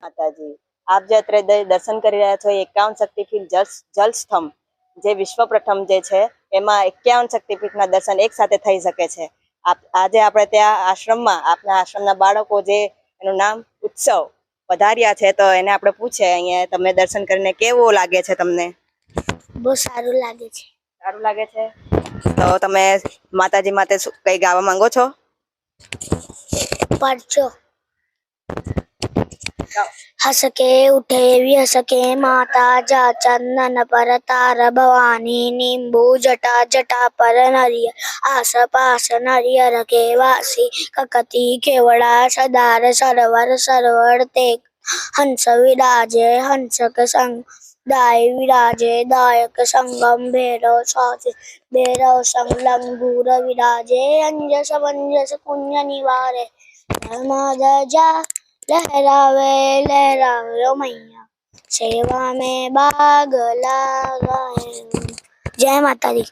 માતાજી, આપ જે અત્રે દર્શન કરી રહ્યા છો 51 શક્તિપીઠ જલ સ્તંભ જે વિશ્વ પ્રથમ જે છે એમાં 51 શક્તિપીઠના દર્શન એક સાથે થઈ શકે છે. આજે આપણે ત્યાં આશ્રમમાં આપણા આશ્રમના બાળકો જે એનું નામ ઉત્સવ પધાર્યા છે તો એને આપણે પૂછે અહીંયા તમે દર્શન કરીને કેવું લાગે છે તમને? બહુ સારું લાગે છે. સારું લાગે છે. તો તમે માતાજી માટે કઈ ગાવા માંગો છો? પરચો हंस के उठे व्यस के माता जा चंदन पर तार भवानी नींबू जटा जटा पर नरियर आस पास नरियर के वासी ककती केवड़ा सदार सरवर सरवर ते हंस विराजे हंसक संग दाय विराजे दायक संगम भैरव साथी भैरव संग लंगूर विराजे अंजस वंजस कुंज निवारे नर्मद जा लहरावे लहरावे ओ मैया सेवा में बाग लगाए। जय माता दी।